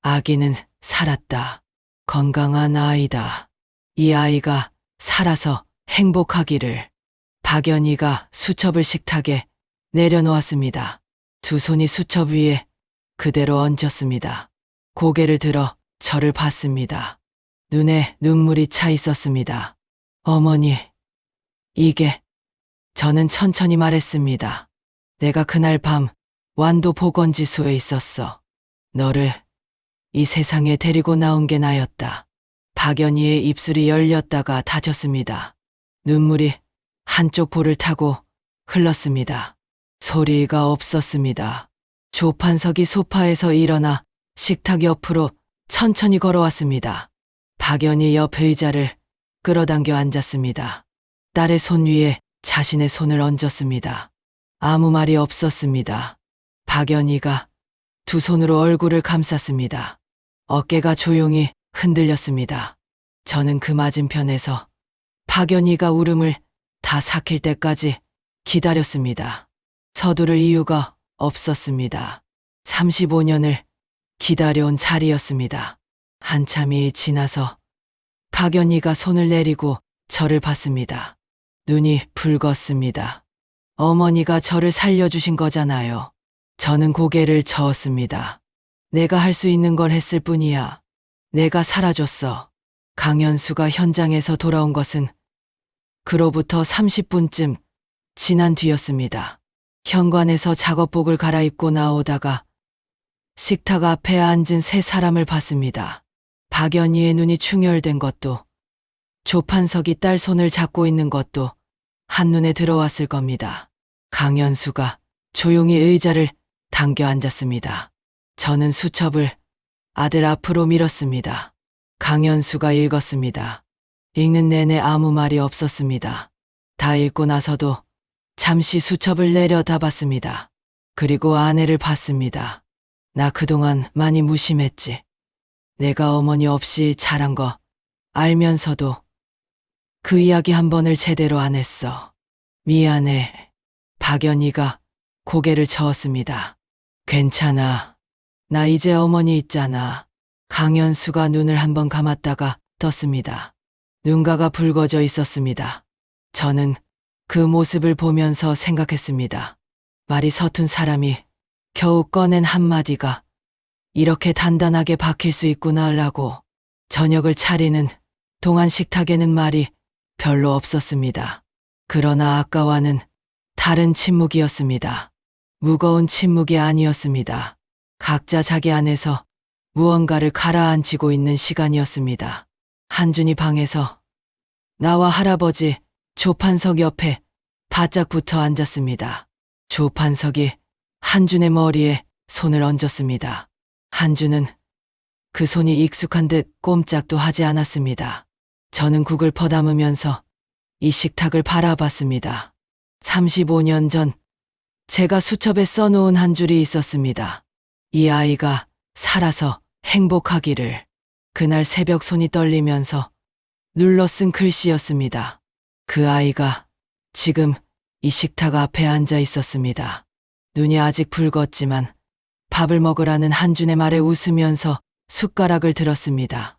[SPEAKER 1] 아기는 살았다. 건강한 아이다. 이 아이가 살아서 행복하기를. 박연희가 수첩을 식탁에 내려놓았습니다. 두 손이 수첩 위에 그대로 얹혔습니다. 고개를 들어 저를 봤습니다. 눈에 눈물이 차 있었습니다. 어머니, 이게... 저는 천천히 말했습니다. 내가 그날 밤 완도 보건지소에 있었어. 너를 이 세상에 데리고 나온 게 나였다. 박연희의 입술이 열렸다가 닫혔습니다. 눈물이 한쪽 볼을 타고 흘렀습니다. 소리가 없었습니다. 조판석이 소파에서 일어나 식탁 옆으로 천천히 걸어왔습니다. 박연희 옆 의자를 끌어당겨 앉았습니다. 딸의 손 위에 자신의 손을 얹었습니다. 아무 말이 없었습니다. 박연희가 두 손으로 얼굴을 감쌌습니다. 어깨가 조용히 흔들렸습니다. 저는 그 맞은편에서 박연희가 울음을 다 삭힐 때까지 기다렸습니다. 서두를 이유가 없었습니다. 35년을 기다려온 자리였습니다. 한참이 지나서 박연희가 손을 내리고 저를 봤습니다. 눈이 붉었습니다. 어머니가 저를 살려주신 거잖아요. 저는 고개를 저었습니다. 내가 할 수 있는 걸 했을 뿐이야. 내가 살아줬어. 강현수가 현장에서 돌아온 것은 그로부터 30분쯤 지난 뒤였습니다. 현관에서 작업복을 갈아입고 나오다가 식탁 앞에 앉은 세 사람을 봤습니다. 박연희의 눈이 충혈된 것도, 조판석이 딸 손을 잡고 있는 것도 한눈에 들어왔을 겁니다. 강현수가 조용히 의자를 당겨 앉았습니다. 저는 수첩을 아들 앞으로 밀었습니다. 강현수가 읽었습니다. 읽는 내내 아무 말이 없었습니다. 다 읽고 나서도 잠시 수첩을 내려다봤습니다. 그리고 아내를 봤습니다. 나 그동안 많이 무심했지. 내가 어머니 없이 자란 거 알면서도 그 이야기 한 번을 제대로 안 했어. 미안해. 박연희가 고개를 저었습니다. 괜찮아. 나 이제 어머니 있잖아. 강현수가 눈을 한번 감았다가 떴습니다. 눈가가 붉어져 있었습니다. 저는 그 모습을 보면서 생각했습니다. 말이 서툰 사람이 겨우 꺼낸 한마디가 이렇게 단단하게 박힐 수 있구나라고. 저녁을 차리는 동안 식탁에는 말이 별로 없었습니다. 그러나 아까와는 다른 침묵이었습니다. 무거운 침묵이 아니었습니다. 각자 자기 안에서 무언가를 가라앉히고 있는 시간이었습니다. 한준이 방에서 나와 할아버지 조판석 옆에 바짝 붙어 앉았습니다. 조판석이 한준의 머리에 손을 얹었습니다. 한준은 그 손이 익숙한 듯 꼼짝도 하지 않았습니다. 저는 국을 퍼담으면서 이 식탁을 바라봤습니다. 35년 전 제가 수첩에 써놓은 한 줄이 있었습니다. 이 아이가 살아서 행복하기를. 그날 새벽 손이 떨리면서 눌러 쓴 글씨였습니다. 그 아이가 지금 이 식탁 앞에 앉아 있었습니다. 눈이 아직 붉었지만 밥을 먹으라는 한준의 말에 웃으면서 숟가락을 들었습니다.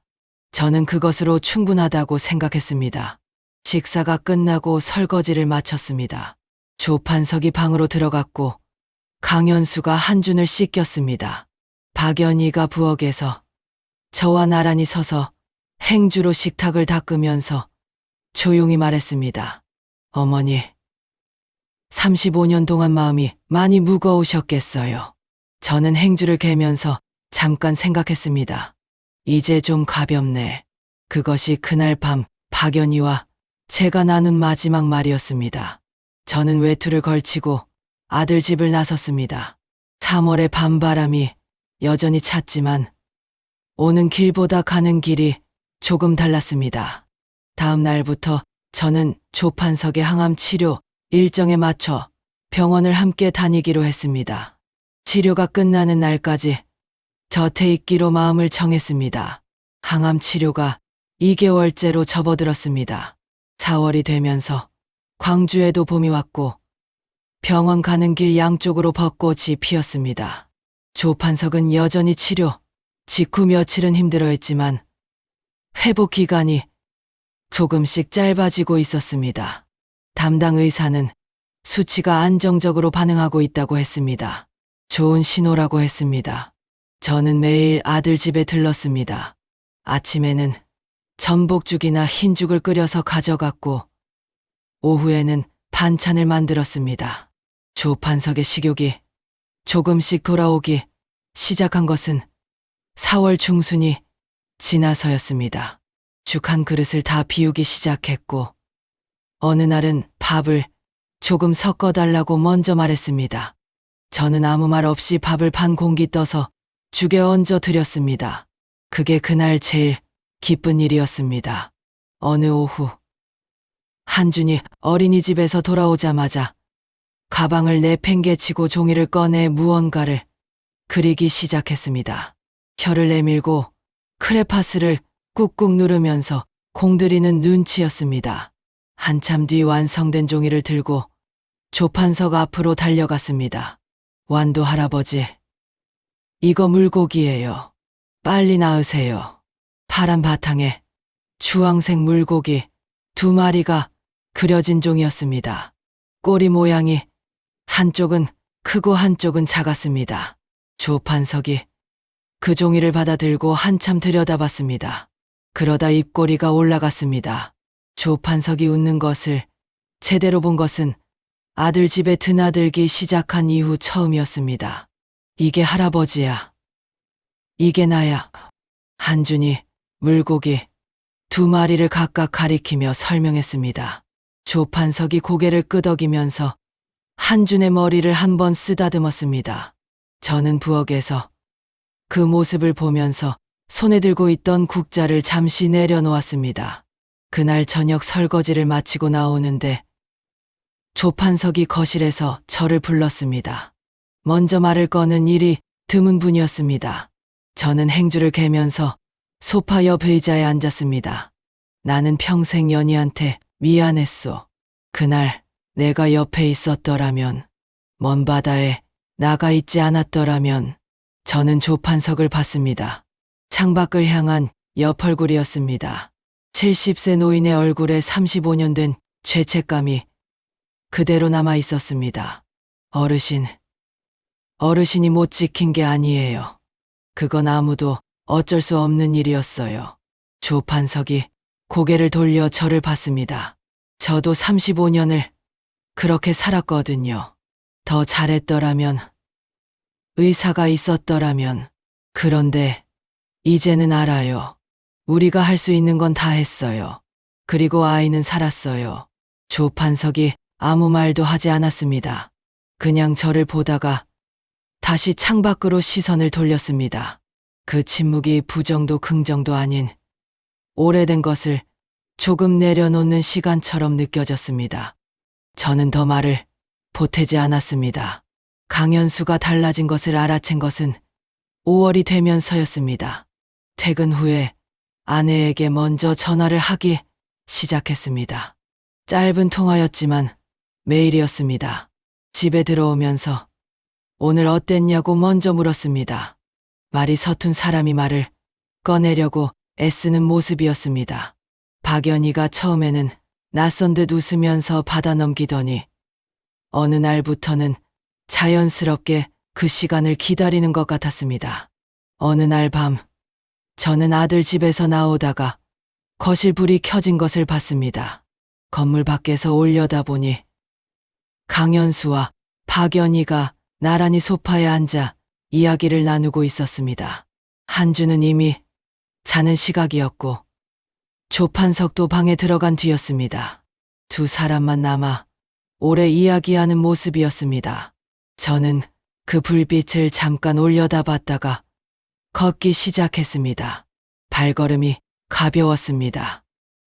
[SPEAKER 1] 저는 그것으로 충분하다고 생각했습니다. 식사가 끝나고 설거지를 마쳤습니다. 조판석이 방으로 들어갔고 강현수가 한준을 씻겼습니다. 박연희가 부엌에서 저와 나란히 서서 행주로 식탁을 닦으면서 조용히 말했습니다. 어머니, 35년 동안 마음이 많이 무거우셨겠어요. 저는 행주를 개면서 잠깐 생각했습니다. 이제 좀 가볍네. 그것이 그날 밤 박연희와 제가 나눈 마지막 말이었습니다. 저는 외투를 걸치고 아들 집을 나섰습니다. 3월의 밤바람이 여전히 찼지만 오는 길보다 가는 길이 조금 달랐습니다. 다음 날부터 저는 조판석의 항암 치료 일정에 맞춰 병원을 함께 다니기로 했습니다. 치료가 끝나는 날까지 곁에 있기로 마음을 정했습니다. 항암 치료가 2개월째로 접어들었습니다. 4월이 되면서 광주에도 봄이 왔고 병원 가는 길 양쪽으로 벚꽃이 피었습니다. 조판석은 여전히 치료 직후 며칠은 힘들어했지만 회복 기간이 조금씩 짧아지고 있었습니다. 담당 의사는 수치가 안정적으로 반응하고 있다고 했습니다. 좋은 신호라고 했습니다. 저는 매일 아들 집에 들렀습니다. 아침에는 전복죽이나 흰죽을 끓여서 가져갔고 오후에는 반찬을 만들었습니다. 조판석의 식욕이 조금씩 돌아오기 시작한 것은 4월 중순이 지나서였습니다. 죽 한 그릇을 다 비우기 시작했고 어느 날은 밥을 조금 섞어달라고 먼저 말했습니다. 저는 아무 말 없이 밥을 반 공기 떠서 죽에 얹어 드렸습니다. 그게 그날 제일 기쁜 일이었습니다. 어느 오후 한준이 어린이집에서 돌아오자마자 가방을 내팽개치고 종이를 꺼내 무언가를 그리기 시작했습니다. 혀를 내밀고 크레파스를 꾹꾹 누르면서 공들이는 눈치였습니다. 한참 뒤 완성된 종이를 들고 조판석 앞으로 달려갔습니다. 완도 할아버지, 이거 물고기예요. 빨리 낳으세요. 파란 바탕에 주황색 물고기 2마리가 그려진 종이었습니다. 꼬리 모양이 한쪽은 크고 한쪽은 작았습니다. 조판석이 그 종이를 받아 들고 한참 들여다봤습니다. 그러다 입꼬리가 올라갔습니다. 조판석이 웃는 것을 제대로 본 것은 아들 집에 드나들기 시작한 이후 처음이었습니다. 이게 할아버지야. 이게 나야. 한준이 물고기 2마리를 각각 가리키며 설명했습니다. 조판석이 고개를 끄덕이면서 한준의 머리를 한번 쓰다듬었습니다. 저는 부엌에서 그 모습을 보면서 손에 들고 있던 국자를 잠시 내려놓았습니다. 그날 저녁 설거지를 마치고 나오는데 조판석이 거실에서 저를 불렀습니다. 먼저 말을 거는 일이 드문 분이었습니다. 저는 행주를 개면서 소파 옆 의자에 앉았습니다. 나는 평생 연희한테 미안했소. 그날 내가 옆에 있었더라면, 먼 바다에 나가 있지 않았더라면. 저는 조판석을 봤습니다. 창밖을 향한 옆 얼굴이었습니다. 70세 노인의 얼굴에 35년 된 죄책감이 그대로 남아 있었습니다. 어르신이 못 지킨 게 아니에요. 그건 아무도 어쩔 수 없는 일이었어요. 조판석이 고개를 돌려 저를 봤습니다. 저도 35년을 그렇게 살았거든요. 더 잘했더라면, 의사가 있었더라면. 그런데 이제는 알아요. 우리가 할 수 있는 건 다 했어요. 그리고 아이는 살았어요. 조판석이 아무 말도 하지 않았습니다. 그냥 저를 보다가 다시 창밖으로 시선을 돌렸습니다. 그 침묵이 부정도 긍정도 아닌 오래된 것을 조금 내려놓는 시간처럼 느껴졌습니다. 저는 더 말을 보태지 않았습니다. 강현수가 달라진 것을 알아챈 것은 5월이 되면서였습니다. 퇴근 후에 아내에게 먼저 전화를 하기 시작했습니다. 짧은 통화였지만 메일이었습니다. 집에 들어오면서 오늘 어땠냐고 먼저 물었습니다. 말이 서툰 사람이 말을 꺼내려고 애쓰는 모습이었습니다. 박연희가 처음에는 낯선 듯 웃으면서 받아 넘기더니 어느 날부터는 자연스럽게 그 시간을 기다리는 것 같았습니다. 어느 날 밤, 저는 아들 집에서 나오다가 거실 불이 켜진 것을 봤습니다. 건물 밖에서 올려다보니 강현수와 박연희가 나란히 소파에 앉아 이야기를 나누고 있었습니다. 한주는 이미 자는 시각이었고 조판석도 방에 들어간 뒤였습니다. 두 사람만 남아 오래 이야기하는 모습이었습니다. 저는 그 불빛을 잠깐 올려다봤다가 걷기 시작했습니다. 발걸음이 가벼웠습니다.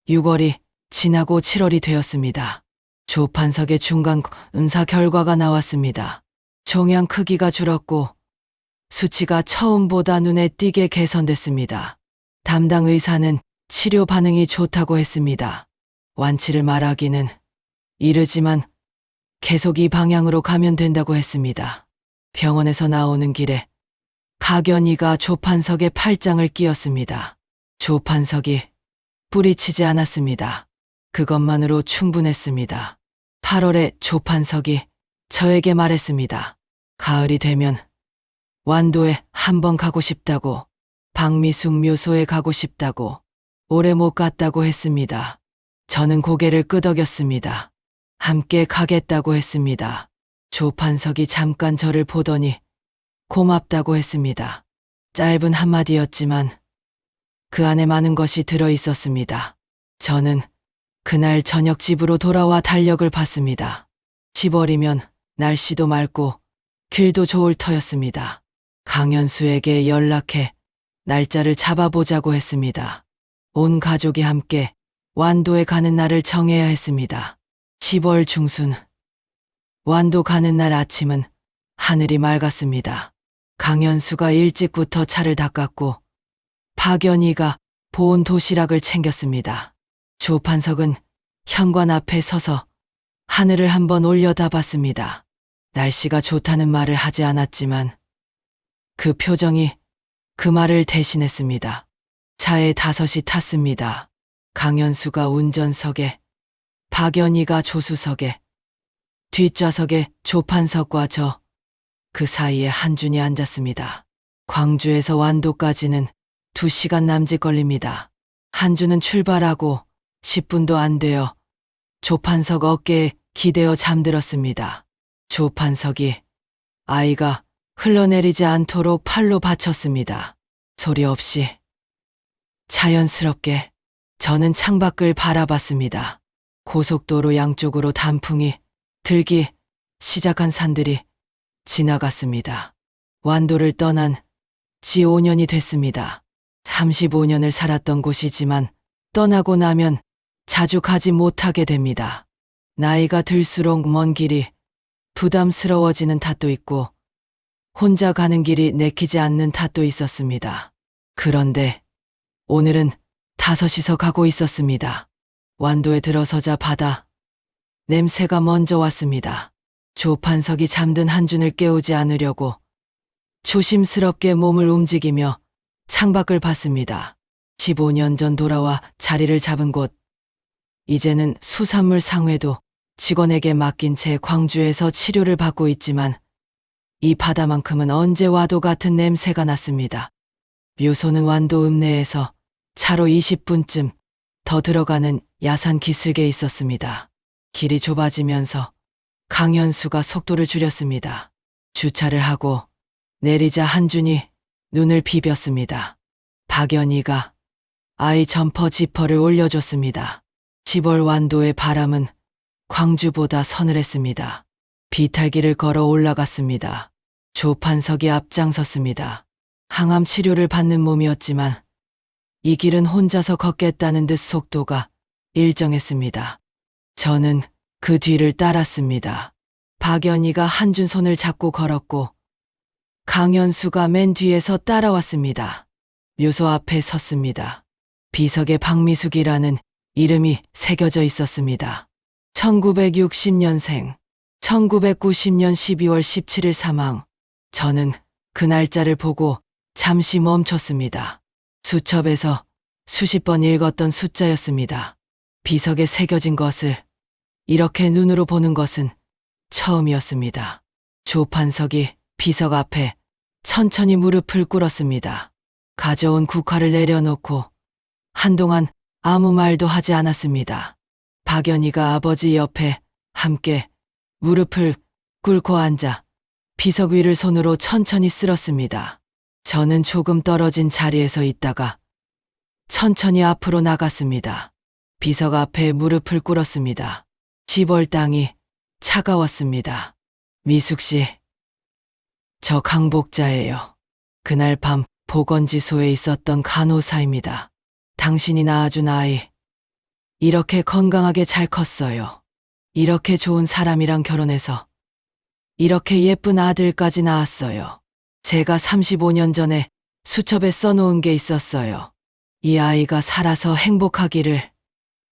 [SPEAKER 1] 6월이 지나고 7월이 되었습니다. 조판석의 중간 검사 결과가 나왔습니다. 종양 크기가 줄었고 수치가 처음보다 눈에 띄게 개선됐습니다. 담당 의사는 치료 반응이 좋다고 했습니다. 완치를 말하기는 이르지만 계속 이 방향으로 가면 된다고 했습니다. 병원에서 나오는 길에 박연희가 조판석에 팔짱을 끼웠습니다. 조판석이 뿌리치지 않았습니다. 그것만으로 충분했습니다. 8월에 조판석이 저에게 말했습니다. 가을이 되면 완도에 한번 가고 싶다고, 박미숙 묘소에 가고 싶다고, 오래 못 갔다고 했습니다. 저는 고개를 끄덕였습니다. 함께 가겠다고 했습니다. 조판석이 잠깐 저를 보더니 고맙다고 했습니다. 짧은 한마디였지만 그 안에 많은 것이 들어 있었습니다. 저는 그날 저녁 집으로 돌아와 달력을 봤습니다. 10월이면 날씨도 맑고 길도 좋을 터였습니다. 강현수에게 연락해 날짜를 잡아보자고 했습니다. 온 가족이 함께 완도에 가는 날을 정해야 했습니다. 10월 중순 완도 가는 날 아침은 하늘이 맑았습니다. 강현수가 일찍부터 차를 닦았고 박연희가 보온 도시락을 챙겼습니다. 조판석은 현관 앞에 서서 하늘을 한번 올려다봤습니다. 날씨가 좋다는 말을 하지 않았지만 그 표정이 그 말을 대신했습니다. 차에 5이 탔습니다. 강현수가 운전석에, 박연희가 조수석에, 뒷좌석에 조판석과 저, 그 사이에 한준이 앉았습니다. 광주에서 완도까지는 2시간 남짓 걸립니다. 한준은 출발하고 10분도 안 되어 조판석 어깨에 기대어 잠들었습니다. 조판석이 아이가 흘러내리지 않도록 팔로 받쳤습니다. 소리 없이 자연스럽게 저는 창밖을 바라봤습니다. 고속도로 양쪽으로 단풍이 들기 시작한 산들이 지나갔습니다. 완도를 떠난 지 5년이 됐습니다. 35년을 살았던 곳이지만 떠나고 나면 자주 가지 못하게 됩니다. 나이가 들수록 먼 길이 부담스러워지는 탓도 있고 혼자 가는 길이 내키지 않는 탓도 있었습니다. 그런데 오늘은 5이서 가고 있었습니다. 완도에 들어서자 바다 냄새가 먼저 왔습니다. 조판석이 잠든 한준을 깨우지 않으려고 조심스럽게 몸을 움직이며 창밖을 봤습니다. 15년 전 돌아와 자리를 잡은 곳. 이제는 수산물 상회도 직원에게 맡긴 채 광주에서 치료를 받고 있지만 이 바다만큼은 언제 와도 같은 냄새가 났습니다. 묘소는 완도 읍내에서 차로 20분쯤 더 들어가는 야산 기슭에 있었습니다. 길이 좁아지면서 강현수가 속도를 줄였습니다. 주차를 하고 내리자 한준이 눈을 비볐습니다. 박연희가 아이 점퍼 지퍼를 올려줬습니다. 10월 완도의 바람은 광주보다 서늘했습니다. 비탈길을 걸어 올라갔습니다. 조판석이 앞장섰습니다. 항암 치료를 받는 몸이었지만 이 길은 혼자서 걷겠다는 듯 속도가 일정했습니다. 저는 그 뒤를 따랐습니다. 박연희가 한준 손을 잡고 걸었고 강현수가 맨 뒤에서 따라왔습니다. 묘소 앞에 섰습니다. 비석에 박미숙이라는 이름이 새겨져 있었습니다. 1960년생, 1990년 12월 17일 사망. 저는 그 날짜를 보고 잠시 멈췄습니다. 수첩에서 수십 번 읽었던 숫자였습니다. 비석에 새겨진 것을 이렇게 눈으로 보는 것은 처음이었습니다. 조판석이 비석 앞에 천천히 무릎을 꿇었습니다. 가져온 국화를 내려놓고 한동안 아무 말도 하지 않았습니다. 박연희가 아버지 옆에 함께 무릎을 꿇고 앉아 비석 위를 손으로 천천히 쓸었습니다. 저는 조금 떨어진 자리에서 있다가 천천히 앞으로 나갔습니다. 비석 앞에 무릎을 꿇었습니다. 10월 땅이 차가웠습니다. 미숙 씨, 저 강복자예요. 그날 밤 보건지소에 있었던 간호사입니다. 당신이 낳아준 아이, 이렇게 건강하게 잘 컸어요. 이렇게 좋은 사람이랑 결혼해서 이렇게 예쁜 아들까지 낳았어요. 제가 35년 전에 수첩에 써놓은 게 있었어요. 이 아이가 살아서 행복하기를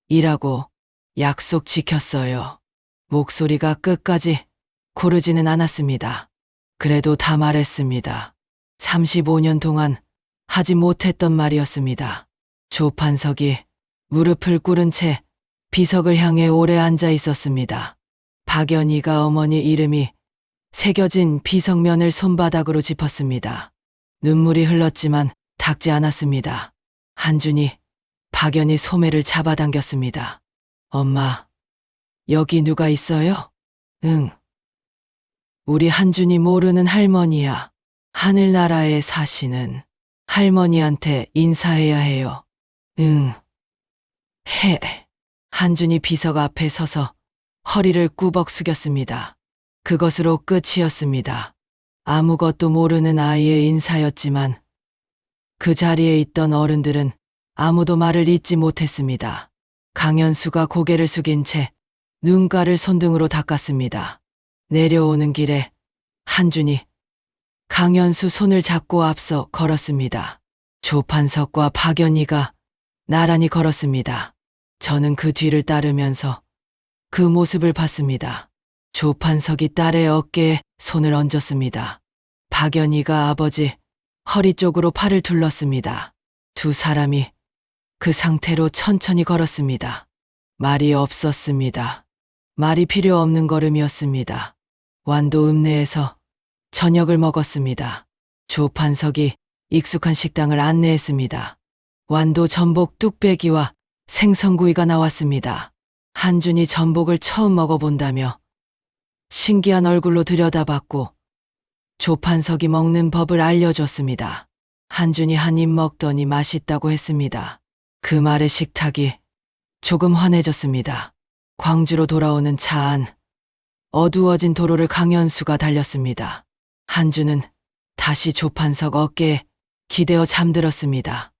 [SPEAKER 1] 이라고 약속 지켰어요. 목소리가 끝까지 고르지는 않았습니다. 그래도 다 말했습니다. 35년 동안 하지 못했던 말이었습니다. 조판석이 무릎을 꿇은 채 비석을 향해 오래 앉아 있었습니다. 박연희가 어머니 이름이 새겨진 비석면을 손바닥으로 짚었습니다. 눈물이 흘렀지만 닦지 않았습니다. 한준이 박연희 소매를 잡아당겼습니다. 엄마, 여기 누가 있어요? 응. 우리 한준이 모르는 할머니야. 하늘나라에 사시는. 할머니한테 인사해야 해요. 응. 해. 한준이 비석 앞에 서서 허리를 꾸벅 숙였습니다. 그것으로 끝이었습니다. 아무것도 모르는 아이의 인사였지만 그 자리에 있던 어른들은 아무도 말을 잇지 못했습니다. 강현수가 고개를 숙인 채 눈가를 손등으로 닦았습니다. 내려오는 길에 한준이 강현수 손을 잡고 앞서 걸었습니다. 조판석과 박연희가 나란히 걸었습니다. 저는 그 뒤를 따르면서 그 모습을 봤습니다. 조판석이 딸의 어깨에 손을 얹었습니다. 박연희가 아버지 허리 쪽으로 팔을 둘렀습니다. 두 사람이 그 상태로 천천히 걸었습니다. 말이 없었습니다. 말이 필요 없는 걸음이었습니다. 완도 읍내에서 저녁을 먹었습니다. 조판석이 익숙한 식당을 안내했습니다. 완도 전복 뚝배기와 생선구이가 나왔습니다. 한준이 전복을 처음 먹어본다며 신기한 얼굴로 들여다봤고 조판석이 먹는 법을 알려줬습니다. 한준이 한 입 먹더니 맛있다고 했습니다. 그 말에 식탁이 조금 환해졌습니다. 광주로 돌아오는 차 안 어두워진 도로를 강현수가 달렸습니다. 한준은 다시 조판석 어깨에 기대어 잠들었습니다.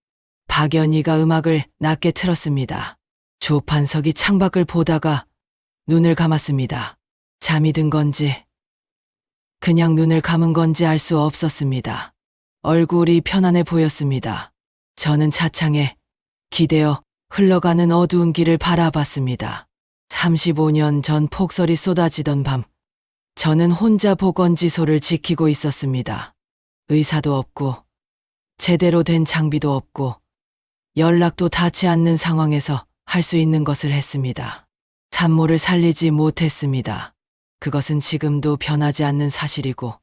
[SPEAKER 1] 박연희가 음악을 낮게 틀었습니다. 조판석이 창밖을 보다가 눈을 감았습니다. 잠이 든 건지 그냥 눈을 감은 건지 알 수 없었습니다. 얼굴이 편안해 보였습니다. 저는 차창에 기대어 흘러가는 어두운 길을 바라봤습니다. 35년 전 폭설이 쏟아지던 밤, 저는 혼자 보건지소를 지키고 있었습니다. 의사도 없고 제대로 된 장비도 없고 연락도 닿지 않는 상황에서 할 수 있는 것을 했습니다. 산모를 살리지 못했습니다. 그것은 지금도 변하지 않는 사실이고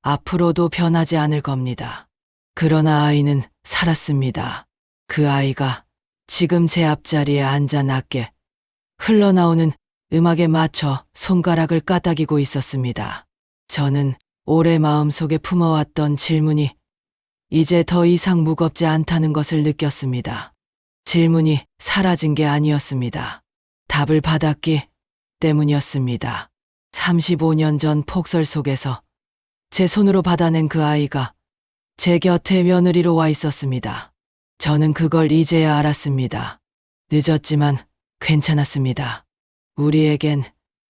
[SPEAKER 1] 앞으로도 변하지 않을 겁니다. 그러나 아이는 살았습니다. 그 아이가 지금 제 앞자리에 앉아 낮게 흘러나오는 음악에 맞춰 손가락을 까딱이고 있었습니다. 저는 오래 마음속에 품어왔던 질문이 이제 더 이상 무겁지 않다는 것을 느꼈습니다. 질문이 사라진 게 아니었습니다. 답을 받았기 때문이었습니다. 35년 전 폭설 속에서 제 손으로 받아낸 그 아이가 제 곁에 며느리로 와 있었습니다. 저는 그걸 이제야 알았습니다. 늦었지만 괜찮았습니다. 우리에겐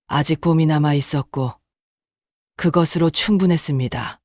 [SPEAKER 1] 아직 봄이 남아 있었고 그것으로 충분했습니다.